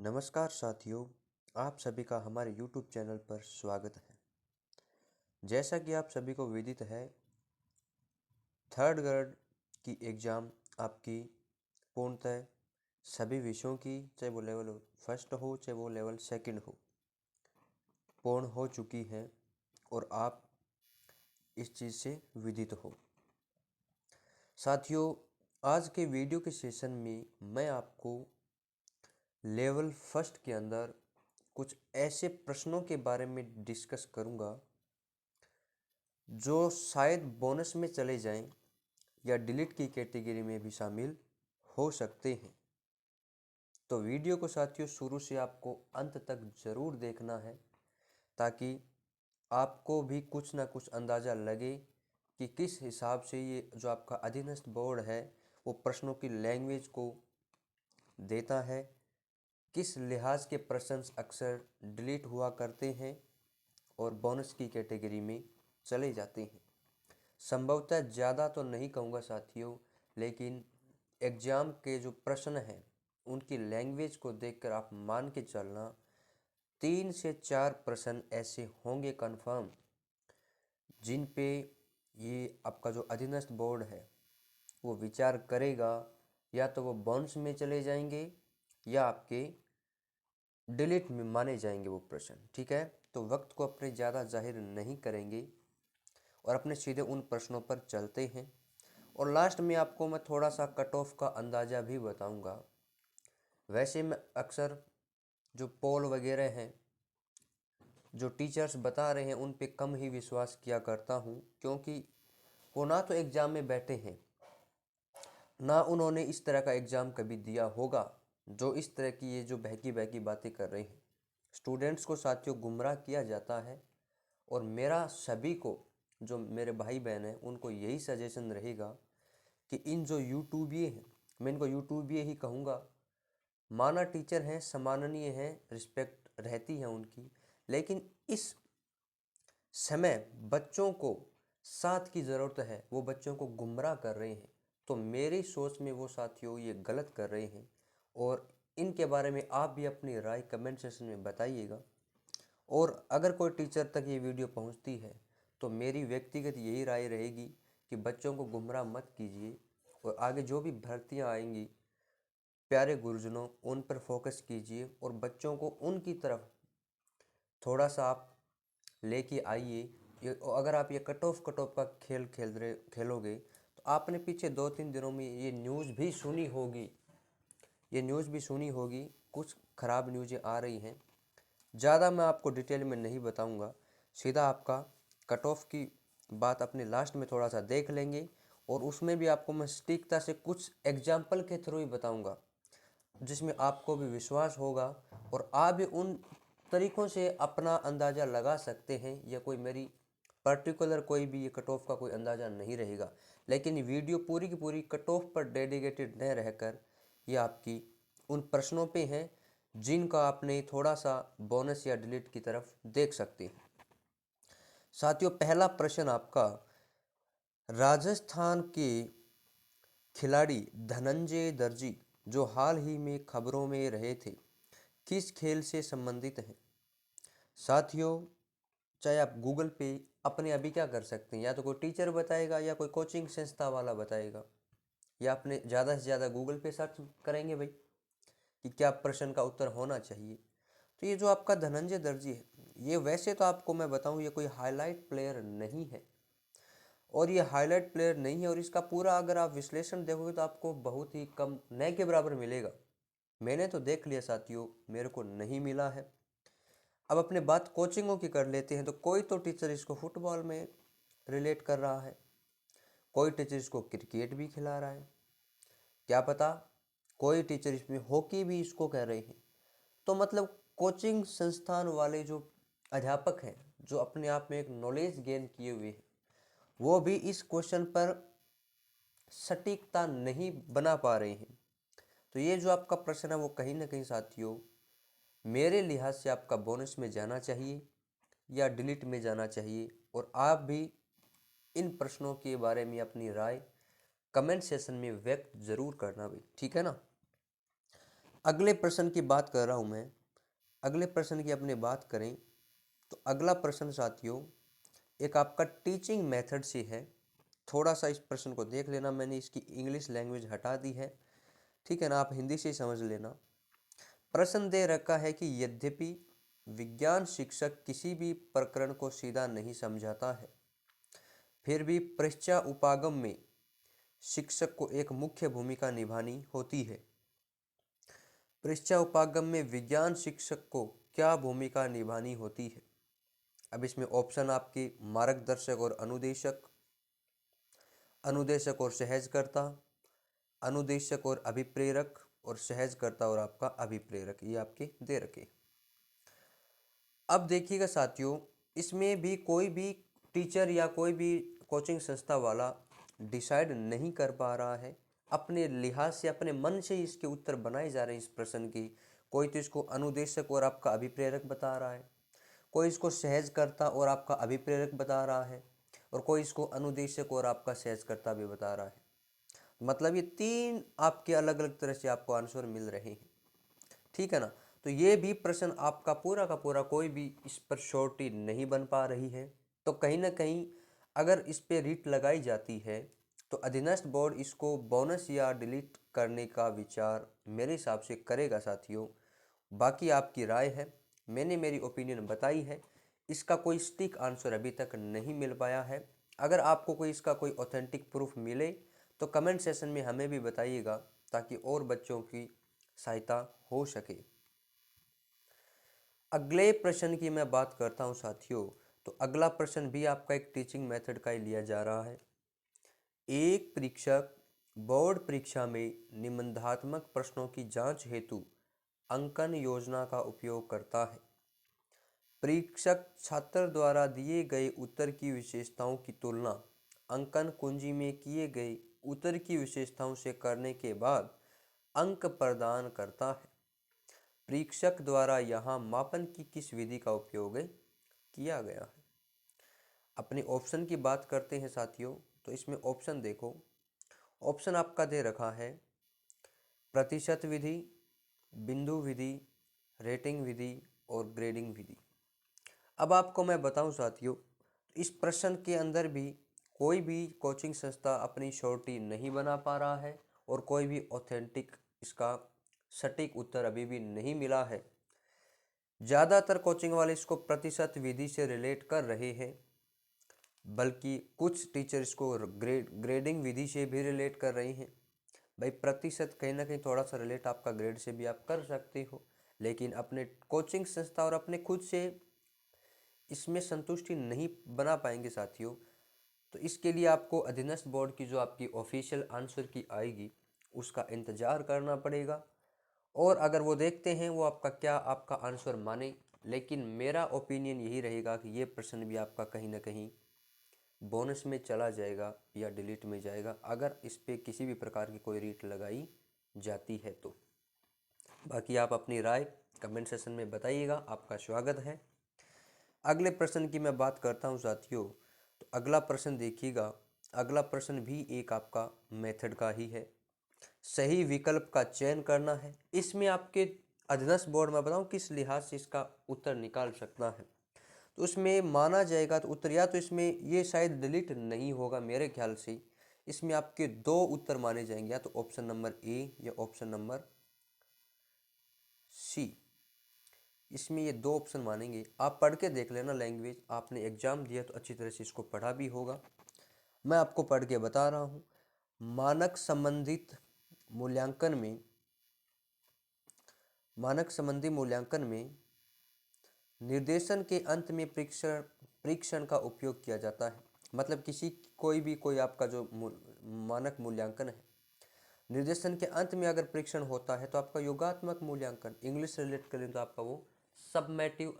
नमस्कार साथियों, आप सभी का हमारे YouTube चैनल पर स्वागत है। जैसा कि आप सभी को विदित है, थर्ड ग्रेड की एग्ज़ाम आपकी पूर्णतः सभी विषयों की, चाहे वो लेवल फर्स्ट हो चाहे वो लेवल सेकंड हो, पूर्ण हो चुकी है और आप इस चीज़ से विदित हो। साथियों, आज के वीडियो के सेशन में मैं आपको लेवल फर्स्ट के अंदर कुछ ऐसे प्रश्नों के बारे में डिस्कस करूंगा जो शायद बोनस में चले जाएं या डिलीट की कैटेगरी में भी शामिल हो सकते हैं। तो वीडियो को साथियों शुरू से आपको अंत तक ज़रूर देखना है ताकि आपको भी कुछ ना कुछ अंदाज़ा लगे कि किस हिसाब से ये जो आपका अधीनस्थ बोर्ड है वो प्रश्नों की लैंग्वेज को देता है, किस लिहाज के प्रश्न अक्सर डिलीट हुआ करते हैं और बोनस की कैटेगरी में चले जाते हैं। संभवतः ज़्यादा तो नहीं कहूँगा साथियों, लेकिन एग्ज़ाम के जो प्रश्न हैं उनकी लैंग्वेज को देखकर आप मान के चलना 3 से 4 प्रश्न ऐसे होंगे कंफर्म जिन पे ये आपका जो अधीनस्थ बोर्ड है वो विचार करेगा, या तो वो बोनस में चले जाएंगे या आपके डिलीट में माने जाएंगे वो प्रश्न। ठीक है, तो वक्त को अपने ज़्यादा जाहिर नहीं करेंगे और अपने सीधे उन प्रश्नों पर चलते हैं। और लास्ट में आपको मैं थोड़ा सा कट ऑफ का अंदाज़ा भी बताऊंगा। वैसे मैं अक्सर जो पोल वगैरह हैं, जो टीचर्स बता रहे हैं, उन पे कम ही विश्वास किया करता हूं, क्योंकि वो ना तो एग्ज़ाम में बैठे हैं, ना उन्होंने इस तरह का एग्ज़ाम कभी दिया होगा जो इस तरह की ये जो बहकी बहकी बातें कर रहे हैं। स्टूडेंट्स को साथियों गुमराह किया जाता है और मेरा सभी को, जो मेरे भाई बहन हैं, उनको यही सजेशन रहेगा कि इन जो यूट्यूबिये हैं, मैं इनको यूट्यूबिये ही कहूँगा, माना टीचर हैं, सम्माननीय हैं, रिस्पेक्ट रहती है उनकी, लेकिन इस समय बच्चों को साथ की ज़रूरत है, वो बच्चों को गुमराह कर रहे हैं। तो मेरी सोच में वो साथियों ये गलत कर रहे हैं और इनके बारे में आप भी अपनी राय कमेंट सेक्शन में बताइएगा। और अगर कोई टीचर तक ये वीडियो पहुंचती है तो मेरी व्यक्तिगत यही राय रहेगी कि बच्चों को गुमराह मत कीजिए और आगे जो भी भर्तियां आएंगी, प्यारे गुरुजनों, उन पर फोकस कीजिए और बच्चों को उनकी तरफ थोड़ा सा आप लेके आइए। अगर आप ये कट ऑफ का खेल खेलोगे तो आपने पीछे 2-3 दिनों में ये न्यूज़ भी सुनी होगी, कुछ ख़राब न्यूज़ें आ रही हैं। ज़्यादा मैं आपको डिटेल में नहीं बताऊंगा, सीधा आपका कट ऑफ की बात अपने लास्ट में थोड़ा सा देख लेंगे और उसमें भी आपको मैं सटीकता से कुछ एग्जाम्पल के थ्रू ही बताऊंगा जिसमें आपको भी विश्वास होगा और आप भी उन तरीक़ों से अपना अंदाज़ा लगा सकते हैं। या कोई मेरी पर्टिकुलर कोई भी ये कट ऑफ का कोई अंदाज़ा नहीं रहेगा, लेकिन वीडियो पूरी की पूरी कट ऑफ पर डेडिकेटेड न रहकर ये आपकी उन प्रश्नों पे हैं जिनका आपने थोड़ा सा बोनस या डिलीट की तरफ देख सकते हैं। साथियों, पहला प्रश्न आपका, राजस्थान के खिलाड़ी धनंजय दर्जी जो हाल ही में खबरों में रहे थे, किस खेल से संबंधित हैं? साथियों, चाहे आप गूगल पे अपने अभी क्या कर सकते हैं, या तो कोई टीचर बताएगा या कोई कोचिंग संस्था वाला बताएगा, या अपने ज़्यादा से ज़्यादा गूगल पे सर्च करेंगे भाई कि क्या प्रश्न का उत्तर होना चाहिए। तो ये जो आपका धनंजय दर्जी है, ये वैसे तो आपको मैं बताऊं ये कोई हाईलाइट प्लेयर नहीं है, और ये हाईलाइट प्लेयर नहीं है, और इसका पूरा अगर आप विश्लेषण देखोगे तो आपको बहुत ही कम न के बराबर मिलेगा। मैंने तो देख लिया साथियों, मेरे को नहीं मिला है। अब अपने बात कोचिंगों की कर लेते हैं, तो कोई तो टीचर इसको फुटबॉल में रिलेट कर रहा है, कोई टीचर इसको क्रिकेट भी खिला रहा है, क्या पता कोई टीचर इसमें हॉकी भी इसको कह रहे हैं। तो मतलब कोचिंग संस्थान वाले जो अध्यापक हैं, जो अपने आप में एक नॉलेज गेन किए हुए हैं, वो भी इस क्वेश्चन पर सटीकता नहीं बना पा रहे हैं। तो ये जो आपका प्रश्न है वो कहीं ना कहीं साथियों मेरे लिहाज से आपका बोनस में जाना चाहिए या डिलीट में जाना चाहिए, और आप भी इन प्रश्नों के बारे में अपनी राय कमेंट सेशन में व्यक्त जरूर करना भाई, ठीक है ना। अगले प्रश्न की बात कर रहा हूं मैं। अगले प्रश्न की अपनी बात करें तो अगला प्रश्न साथियों एक आपका टीचिंग मेथड से है। थोड़ा सा इस प्रश्न को देख लेना, मैंने इसकी इंग्लिश लैंग्वेज हटा दी है, ठीक है ना, आप हिंदी से ही समझ लेना। प्रश्न दे रखा है कि यद्यपि विज्ञान शिक्षक किसी भी प्रकरण को सीधा नहीं समझाता है, फिर भी परीक्षा उपागम में शिक्षक को एक मुख्य भूमिका निभानी होती है। परीक्षा उपागम में विज्ञान शिक्षक को क्या भूमिका निभानी होती है? अब इसमें ऑप्शन आपके मार्गदर्शक और अनुदेशक, अनुदेशक और सहजकर्ता, अनुदेशक और अभिप्रेरक, और सहजकर्ता और आपका अभिप्रेरक, ये आपके दे रखे। अब देखिएगा साथियों, इसमें भी कोई भी टीचर या कोई भी कोचिंग संस्था वाला डिसाइड नहीं कर पा रहा है, अपने लिहाज से अपने मन से ही इसके उत्तर बनाए जा रहे हैं इस प्रश्न की। कोई तो इसको अनुदेशक और आपका अभिप्रेरक बता रहा है, कोई इसको सहजकर्ता और आपका अभिप्रेरक बता रहा है, और कोई इसको अनुदेशक और आपका सहजकर्ता भी बता रहा है। मतलब ये तीन आपके अलग अलग तरह से आपको आंसर मिल रहे हैं, ठीक है ना। तो ये भी प्रश्न आपका पूरा का पूरा कोई भी इस पर श्योरिटी नहीं बन पा रही है। तो कहीं ना कहीं अगर इस पे रीट लगाई जाती है तो अधीनस्थ बोर्ड इसको बोनस या डिलीट करने का विचार मेरे हिसाब से करेगा साथियों। बाकी आपकी राय है, मैंने मेरी ओपिनियन बताई है। इसका कोई स्टिक आंसर अभी तक नहीं मिल पाया है। अगर आपको कोई इसका कोई ऑथेंटिक प्रूफ मिले तो कमेंट सेशन में हमें भी बताइएगा, ताकि और बच्चों की सहायता हो सके। अगले प्रश्न की मैं बात करता हूं साथियों, तो अगला प्रश्न भी आपका एक टीचिंग मेथड का ही लिया जा रहा है। एक परीक्षक बोर्ड परीक्षा में निबंधात्मक प्रश्नों की जांच हेतु अंकन योजना का उपयोग करता है। परीक्षक छात्र द्वारा दिए गए उत्तर की विशेषताओं की तुलना अंकन कुंजी में किए गए उत्तर की विशेषताओं से करने के बाद अंक प्रदान करता है। परीक्षक द्वारा यहाँ मापन की किस विधि का उपयोग किया गया है? अपने ऑप्शन की बात करते हैं साथियों, तो इसमें ऑप्शन देखो, ऑप्शन आपका दे रखा है प्रतिशत विधि, बिंदु विधि, रेटिंग विधि और ग्रेडिंग विधि। अब आपको मैं बताऊं साथियों, इस प्रश्न के अंदर भी कोई भी कोचिंग संस्था अपनी श्योरिटी नहीं बना पा रहा है, और कोई भी ऑथेंटिक इसका सटीक उत्तर अभी भी नहीं मिला है। ज़्यादातर कोचिंग वाले इसको प्रतिशत विधि से रिलेट कर रहे हैं, बल्कि कुछ टीचर इसको ग्रेडिंग विधि से भी रिलेट कर रहे हैं। भाई प्रतिशत कहीं ना कहीं थोड़ा सा रिलेट आपका ग्रेड से भी आप कर सकते हो, लेकिन अपने कोचिंग संस्था और अपने खुद से इसमें संतुष्टि नहीं बना पाएंगे साथियों। तो इसके लिए आपको अधीनस्थ बोर्ड की जो आपकी ऑफिशियल आंसर की आएगी उसका इंतज़ार करना पड़ेगा, और अगर वो देखते हैं वो आपका क्या आपका आंसर माने। लेकिन मेरा ओपिनियन यही रहेगा कि ये प्रश्न भी आपका कहीं ना कहीं बोनस में चला जाएगा या डिलीट में जाएगा, अगर इस पे किसी भी प्रकार की कोई रीट लगाई जाती है तो। बाकी आप अपनी राय कमेंट सेशन में बताइएगा, आपका स्वागत है। अगले प्रश्न की मैं बात करता हूं साथियों, तो अगला प्रश्न देखिएगा। अगला प्रश्न भी एक आपका मेथड का ही है, सही विकल्प का चयन करना है। इसमें आपके अधीनस्थ बोर्ड में बताऊं किस लिहाज से इसका उत्तर निकाल सकता है। तो उसमें माना जाएगा तो उत्तर, या तो इसमें ये शायद डिलीट नहीं होगा मेरे ख्याल से, इसमें आपके दो उत्तर माने जाएंगे, या तो ऑप्शन नंबर ए या ऑप्शन नंबर सी। इसमें ये दो ऑप्शन मानेंगे। आप पढ़ के देख लेना, लैंग्वेज आपने एग्जाम दिया तो अच्छी तरह से इसको पढ़ा भी होगा। मैं आपको पढ़ के बता रहा हूँ। मानक संबंधित मूल्यांकन में, मानक संबंधी मूल्यांकन में निर्देशन के अंत में परीक्षण का उपयोग किया जाता है। मतलब किसी कोई आपका जो मानक मूल्यांकन है, निर्देशन के अंत में अगर परीक्षण होता है तो आपका योगात्मक मूल्यांकन, इंग्लिश रिलेट करें तो आपका वो सबमेटिव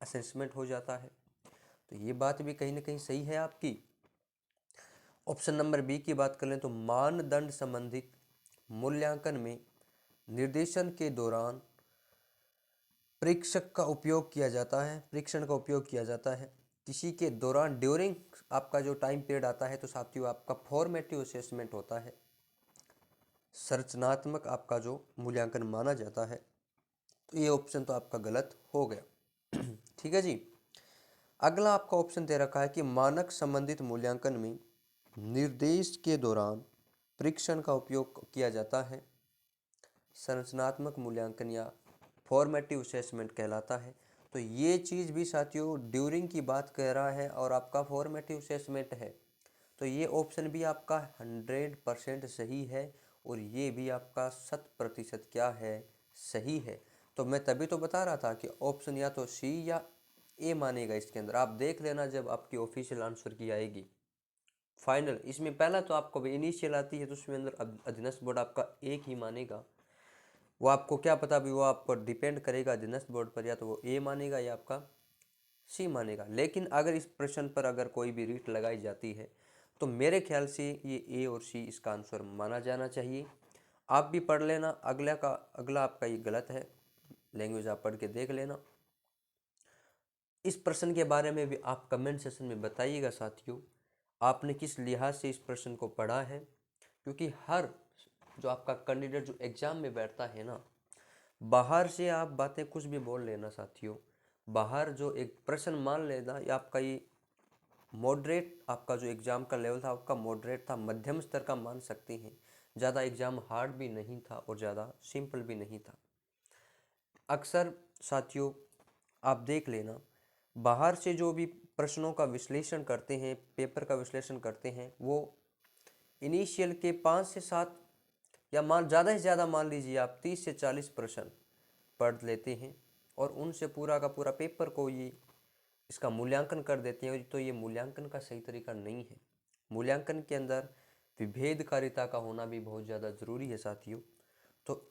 असेसमेंट हो जाता है। तो ये बात भी कहीं ना कहीं सही है आपकी। ऑप्शन नंबर बी की बात कर लें तो मानदंड संबंधित मूल्यांकन में निर्देशन के दौरान परीक्षक का उपयोग किया जाता है, परीक्षण का उपयोग किया जाता है। किसी के दौरान ड्यूरिंग आपका जो टाइम पीरियड आता है तो साथियों आपका फॉर्मेटिव असेसमेंट होता है। संरचनात्मक आपका जो मूल्यांकन माना जाता है, तो ये ऑप्शन तो आपका गलत हो गया। ठीक है जी। अगला आपका ऑप्शन दे रखा है कि मानक संबंधित मूल्यांकन में निर्देश के दौरान परीक्षण का उपयोग किया जाता है। संरचनात्मक मूल्यांकन या फॉर्मेटिव असेसमेंट कहलाता है। तो ये चीज़ भी साथियों ड्यूरिंग की बात कर रहा है और आपका फॉर्मेटिव असेसमेंट है, तो ये ऑप्शन भी आपका 100% सही है और ये भी आपका 100% क्या है, सही है। तो मैं तभी तो बता रहा था कि ऑप्शन या तो सी या ए मानेगा इसके अंदर। आप देख लेना जब आपकी ऑफिशियल आंसर की आएगी फाइनल। इसमें पहला तो आपको इनिशियल आती है, तो उसमें अंदर अधीनस्थ बोर्ड आपका एक ही मानेगा। वो आपको क्या पता भी, वो आपको डिपेंड करेगा अधीनस्थ बोर्ड पर, या तो वो ए मानेगा या आपका सी मानेगा। लेकिन अगर इस प्रश्न पर अगर कोई भी रीट लगाई जाती है तो मेरे ख्याल से ये ए और सी इसका आंसर माना जाना चाहिए। आप भी पढ़ लेना, अगला आपका ये गलत है, लैंग्वेज आप पढ़ के देख लेना। इस प्रश्न के बारे में भी आप कमेंट सेशन में बताइएगा साथियों, आपने किस लिहाज से इस प्रश्न को पढ़ा है। क्योंकि हर जो आपका कैंडिडेट जो एग्जाम में बैठता है ना, बाहर से आप बातें कुछ भी बोल लेना साथियों, बाहर जो एक प्रश्न मान लेना, या आपका ये मॉडरेट, आपका जो एग्ज़ाम का लेवल था आपका मॉडरेट था, मध्यम स्तर का मान सकते हैं। ज़्यादा एग्ज़ाम हार्ड भी नहीं था और ज़्यादा सिंपल भी नहीं था। अक्सर साथियों आप देख लेना, बाहर से जो भी प्रश्नों का विश्लेषण करते हैं, पेपर का विश्लेषण करते हैं, वो इनिशियल के 5 से 7 या ज़्यादा से ज़्यादा मान लीजिए आप 30 से 40 प्रश्न पढ़ लेते हैं और उनसे पूरा का पूरा पेपर को ये इसका मूल्यांकन कर देते हैं। तो ये मूल्यांकन का सही तरीका नहीं है। मूल्यांकन के अंदर विभेदकारिता का होना भी बहुत ज़्यादा ज़रूरी है साथियों। तो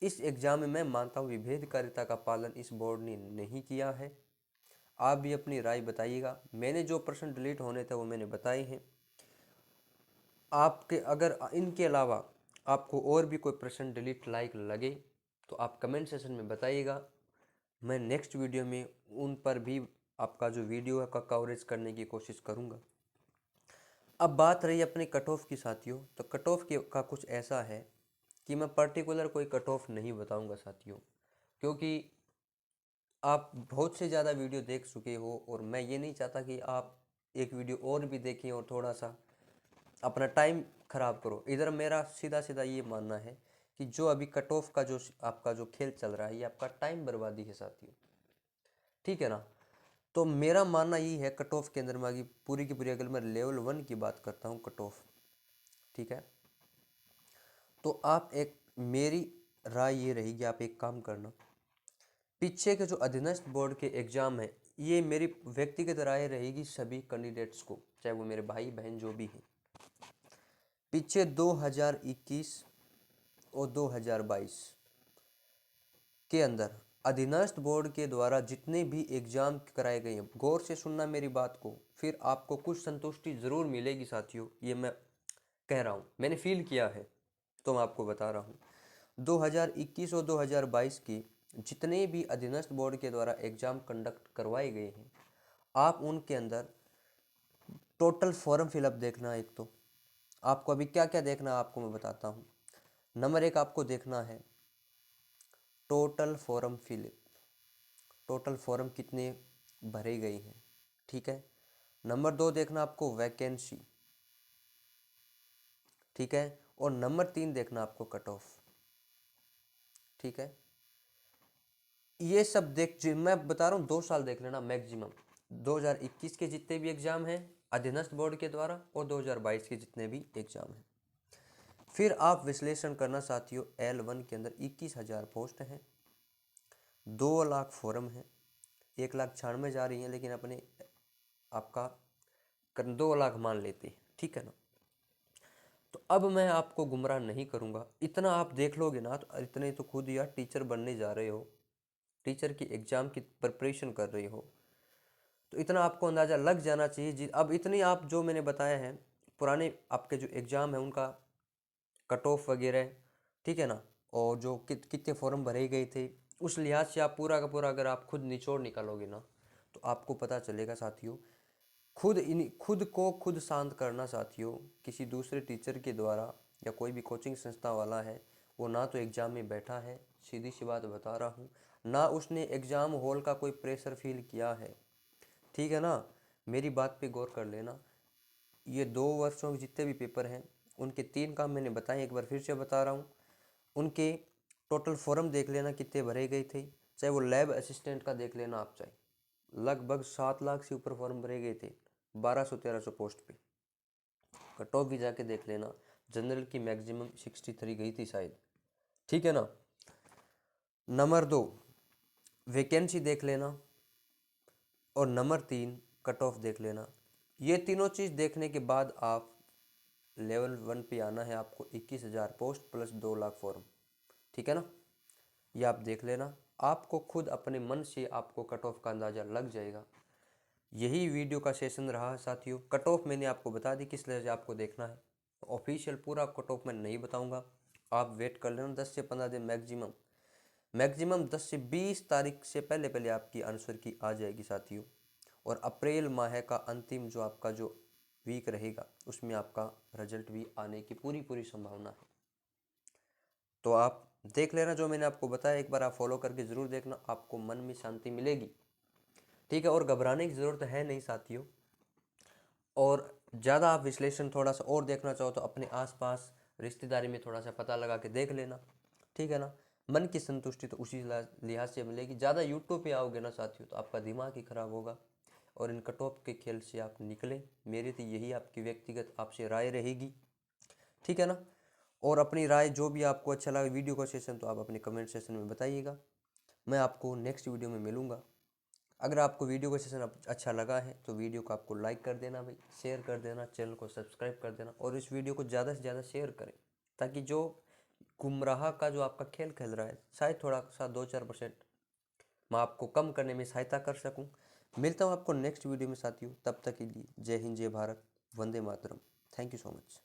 इस एग्ज़ाम में मैं मानता हूँ विभेदकारिता का पालन इस बोर्ड ने नहीं किया है। आप भी अपनी राय बताइएगा। मैंने जो प्रश्न डिलीट होने थे वो मैंने बताए हैं। आपके अगर इनके अलावा आपको और भी कोई प्रश्न डिलीट लाइक लगे तो आप कमेंट सेशन में बताइएगा। मैं नेक्स्ट वीडियो में उन पर भी आपका जो वीडियो है का कवरेज करने की कोशिश करूंगा। अब बात रही अपने कट ऑफ की साथियों, तो कट ऑफ का कुछ ऐसा है कि मैं पर्टिकुलर कोई कट ऑफ नहीं बताऊंगा साथियों, क्योंकि आप बहुत से ज़्यादा वीडियो देख चुके हो और मैं ये नहीं चाहता कि आप एक वीडियो और भी देखें और थोड़ा सा अपना टाइम खराब करो। इधर मेरा सीधा सीधा ये मानना है कि जो अभी कट ऑफ का जो आपका जो खेल चल रहा है, ये आपका टाइम बर्बादी है साथियों, ठीक है ना। तो मेरा मानना यही है कट ऑफ के अंदर में आगे पूरी की पूरी, अगर मैं लेवल 1 की बात करता हूँ कट ऑफ, ठीक है, तो आप एक, मेरी राय ये रहेगी, आप एक काम करना, पीछे के जो अधीनस्थ बोर्ड के एग्जाम है, ये मेरी व्यक्तिगत राय रहेगी सभी कैंडिडेट्स को, चाहे वो मेरे भाई बहन जो भी हैं, पीछे 2021 और 2022 के अंदर अधीनस्थ बोर्ड के द्वारा जितने भी एग्जाम कराए गए हैं, गौर से सुनना मेरी बात को, फिर आपको कुछ संतुष्टि ज़रूर मिलेगी साथियों। ये मैं कह रहा हूँ, मैंने फील किया है तो मैं आपको बता रहा हूँ। 2021 और 2022 के जितने भी अधीनस्थ बोर्ड के द्वारा एग्ज़ाम कंडक्ट करवाए गए हैं, आप उनके अंदर टोटल फॉर्म फिलअप देखना। एक तो आपको अभी क्या क्या देखना है आपको मैं बताता हूँ। नंबर 1 आपको देखना है total form fill up, total form कितने भरे गए हैं, ठीक है। नंबर 2 देखना आपको वैकेंसी, ठीक है। और नंबर 3 देखना आपको कट ऑफ, ठीक है। ये सब मैं बता रहा हूँ 2 साल देख लेना मैक्सिमम। 2021 के जितने भी एग्जाम हैं अधीनस्थ बोर्ड के द्वारा और 2022 के जितने भी एग्जाम हैं, फिर आप विश्लेषण करना साथियों। L1 के अंदर 21,000 पोस्ट हैं, 2 लाख फॉर्म हैं, 1,96,000 जा रही हैं, लेकिन अपने आपका 2 लाख मान लेते हैं, ठीक है ना। तो अब मैं आपको गुमराह नहीं करूंगा, इतना आप देख लोगे ना, तो इतने तो खुद यार टीचर बनने जा रहे हो, टीचर की एग्ज़ाम की प्रिपरेशन कर रहे हो, तो इतना आपको अंदाज़ा लग जाना चाहिए जी। अब इतनी आप जो मैंने बताया है पुराने आपके जो एग्ज़ाम है उनका कट ऑफ वगैरह, ठीक है ना, और जो कितने फॉर्म भरे गए थे, उस लिहाज से आप पूरा का पूरा अगर आप खुद निचोड़ निकालोगे ना, तो आपको पता चलेगा साथियों। खुद को खुद शांत करना साथियों, किसी दूसरे टीचर के द्वारा या कोई भी कोचिंग संस्था वाला है वो ना तो एग्ज़ाम में बैठा है, सीधी सी बात बता रहा हूँ, ना उसने एग्ज़ाम हॉल का कोई प्रेशर फील किया है। ठीक है ना, मेरी बात पे गौर कर लेना। ये 2 वर्षों के जितने भी पेपर हैं उनके 3 काम मैंने बताए, एक बार फिर से बता रहा हूँ। उनके टोटल फॉर्म देख लेना कितने भरे गए थे, चाहे वो लैब असिस्टेंट का देख लेना आप, चाहे लगभग 7 लाख से ऊपर फॉर्म भरे गए थे 1200-1300 पोस्ट पे। कट ऑफ भी जाके देख लेना, जनरल की मैक्सिमम 63 गई थी शायद। ठीक है ना। नंबर 2 वैकेंसी देख लेना, और नंबर 3 कट ऑफ देख लेना। ये तीनों चीज़ देखने के बाद आप लेवल 1 पे आना है आपको। 21,000 पोस्ट प्लस 2 लाख फॉर्म। ठीक है ना, ये आप देख लेना, आपको खुद अपने मन से आपको कट ऑफ का अंदाज़ा लग जाएगा। यही वीडियो का सेशन रहा साथियों। कट ऑफ मैंने आपको बता दी किस तरह से आपको देखना है। ऑफिशियल पूरा कट ऑफ मैं नहीं बताऊंगा, आप वेट कर लेना 10 से 15 दिन मैक्सिमम 10 से 20 तारीख से पहले पहले आपकी आंसर की आ जाएगी साथियों। और अप्रैल माह का अंतिम जो आपका जो वीक रहेगा उसमें आपका रिजल्ट भी आने की पूरी संभावना है। तो आप देख लेना जो मैंने आपको बताया, एक बार आप फॉलो करके ज़रूर देखना, आपको मन में शांति मिलेगी। ठीक है, और घबराने की ज़रूरत है नहीं साथियों। और ज़्यादा आप विश्लेषण थोड़ा सा और देखना चाहो तो अपने आसपास रिश्तेदारी में थोड़ा सा पता लगा के देख लेना। ठीक है ना, मन की संतुष्टि तो उसी लिहाज से मिलेगी। ज़्यादा यूट्यूब पे आओगे ना साथियों तो आपका दिमाग ही खराब होगा, और इन कट ऑफ के खेल से आप निकलें, मेरी तो यही आपकी व्यक्तिगत आपसे राय रहेगी। ठीक है ना, और अपनी राय जो भी आपको अच्छा लगा वीडियो का सेशन तो आप अपने कमेंट सेशन में बताइएगा। मैं आपको नेक्स्ट वीडियो में मिलूँगा। अगर आपको वीडियो का सेशन अच्छा लगा है तो वीडियो को आपको लाइक कर देना भाई, शेयर कर देना, चैनल को सब्सक्राइब कर देना, और इस वीडियो को ज़्यादा से ज़्यादा शेयर करें, ताकि जो गुमराह का जो आपका खेल खेल रहा है शायद थोड़ा सा 2-4% मैं आपको कम करने में सहायता कर सकूं। मिलता हूं आपको नेक्स्ट वीडियो में साथियों, तब तक के लिए जय हिंद, जय भारत, वंदे मातरम। Thank you so much.